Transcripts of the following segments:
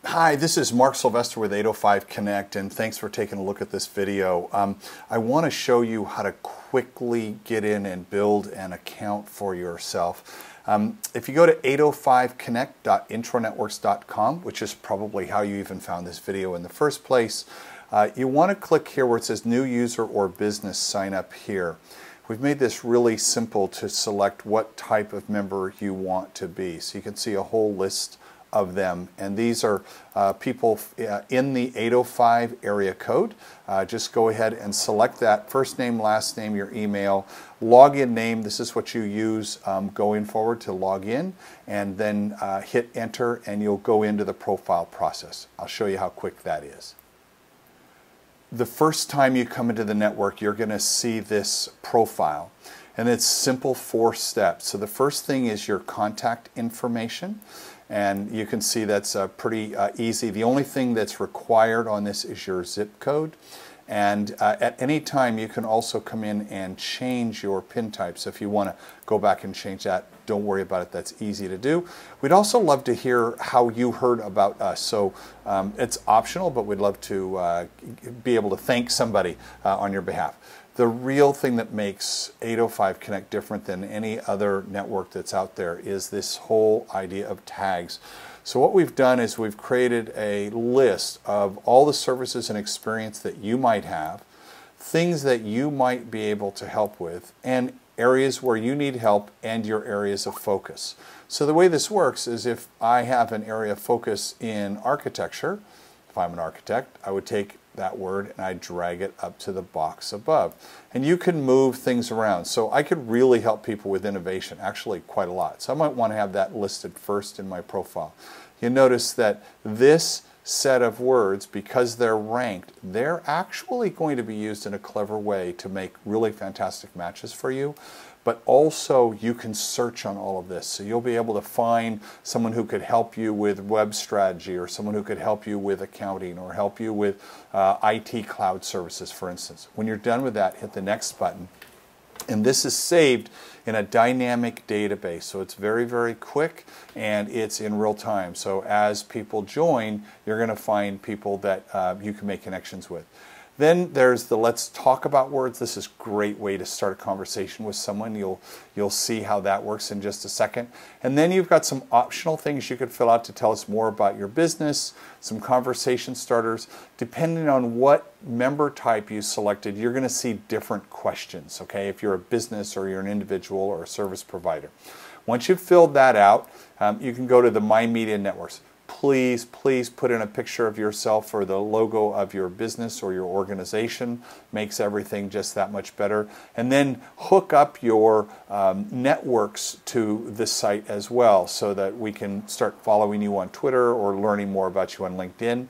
Hi, this is Mark Sylvester with 805 Connect, and thanks for taking a look at this video. I want to show you how to quickly get in and build an account for yourself. If you go to 805connect.intronetworks.com, which is probably how you even found this video in the first place, you want to click here where it says New User or Business Sign Up here. We've made this really simple to select what type of member you want to be. So you can see a whole list of them, and these are people in the 805 area code. Just go ahead and select that first name, last name, your email, login name. This is what you use going forward to log in, and then hit enter and you'll go into the profile process. I'll show you how quick that is. The first time you come into the network, you're going to see this profile, and it's simple 4 steps. So the first thing is your contact information. And you can see that's pretty easy. The only thing that's required on this is your zip code. And at any time you can also come in and change your PIN type. So if you want to go back and change that, don't worry about it. That's easy to do. We'd also love to hear how you heard about us. So it's optional, but we'd love to be able to thank somebody on your behalf. The real thing that makes 805 Connect different than any other network that's out there is this whole idea of tags. So what we've done is we've created a list of all the services and experience that you might have, things that you might be able to help with, and areas where you need help and your areas of focus. So the way this works is if I have an area of focus in architecture, if I'm an architect, I would take that word and I drag it up to the box above. And you can move things around. So I could really help people with innovation, actually quite a lot. So I might want to have that listed first in my profile. You notice that this set of words, because they're ranked, they're actually going to be used in a clever way to make really fantastic matches for you. But also you can search on all of this. So you'll be able to find someone who could help you with web strategy, or someone who could help you with accounting, or help you with IT cloud services, for instance. When you're done with that, hit the next button. And this is saved in a dynamic database. So it's very, very quick, and it's in real time. So as people join, you're going to find people that you can make connections with. Then there's the let's talk about words. This is a great way to start a conversation with someone. You'll see how that works in just a second. And then you've got some optional things you could fill out to tell us more about your business, some conversation starters. Depending on what member type you selected, you're going to see different questions, okay, if you're a business or you're an individual or a service provider. Once you've filled that out, you can go to the My Media Networks. Please put in a picture of yourself or the logo of your business or your organization. Makes everything just that much better. And then hook up your networks to this site as well, so that we can start following you on Twitter or learning more about you on LinkedIn.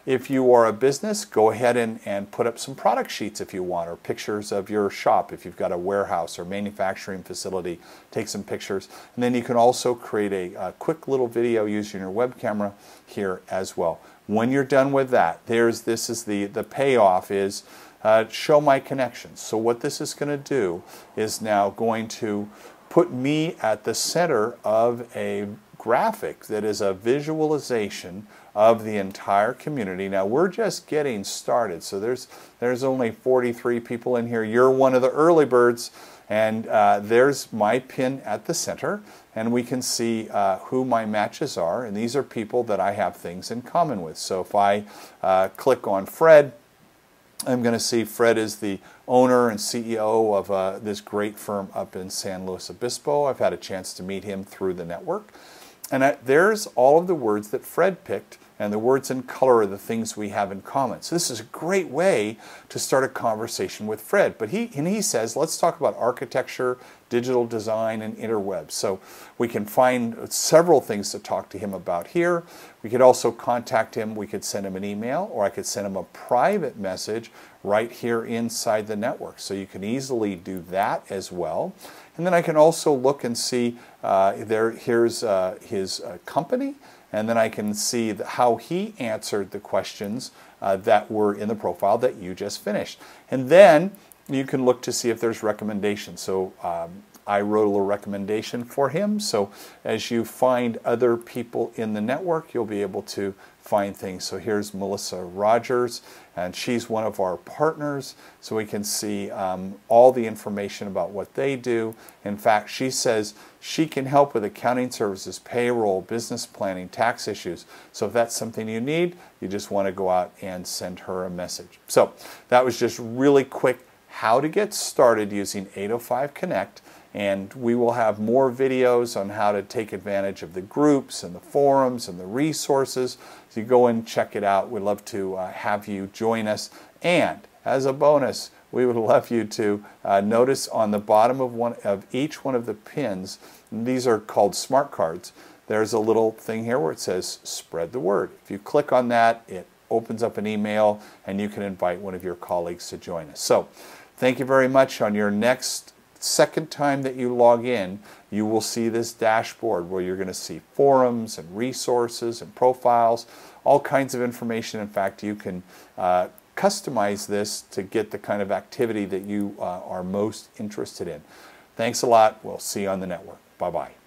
If you are a business, go ahead and put up some product sheets if you want, or pictures of your shop. If you've got a warehouse or manufacturing facility, take some pictures. And then you can also create a quick little video using your web camera here as well. When you're done with that, this is the payoff is show my connections. So what this is going to do is now going to put me at the center of a graphic that is a visualization of the entire community. Now we're just getting started, so there's only 43 people in here. You're one of the early birds, and there's my pin at the center, and we can see who my matches are, and these are people that I have things in common with. So if I click on Fred, I'm going to see Fred is the owner and CEO of this great firm up in San Luis Obispo. I've had a chance to meet him through the network. And there's all of the words that Fred picked, and the words in color are the things we have in common. So this is a great way to start a conversation with Fred. But he says, let's talk about architecture, digital design, and interwebs. So we can find several things to talk to him about here. We could also contact him. We could send him an email, or I could send him a private message right here inside the network. So you can easily do that as well. And then I can also look and see here's his company, and then I can see how he answered the questions that were in the profile that you just finished. And then you can look to see if there's recommendations. So I wrote a little recommendation for him. So as you find other people in the network, you'll be able to find things. So here's Melissa Rogers, and she's one of our partners, so we can see all the information about what they do. In fact, she says she can help with accounting services, payroll, business planning, tax issues. So if that's something you need, you just want to go out and send her a message. So that was just really quick how to get started using 805 Connect. And we will have more videos on how to take advantage of the groups and the forums and the resources. So you go and check it out. We'd love to have you join us. And as a bonus, we would love you to notice on the bottom of each one of the pins, and these are called smart cards, there's a little thing here where it says spread the word. If you click on that, it opens up an email and you can invite one of your colleagues to join us. So thank you very much. On your second time that you log in, you will see this dashboard where you're going to see forums and resources and profiles, all kinds of information. In fact, you can customize this to get the kind of activity that you are most interested in. Thanks a lot. We'll see you on the network. Bye-bye.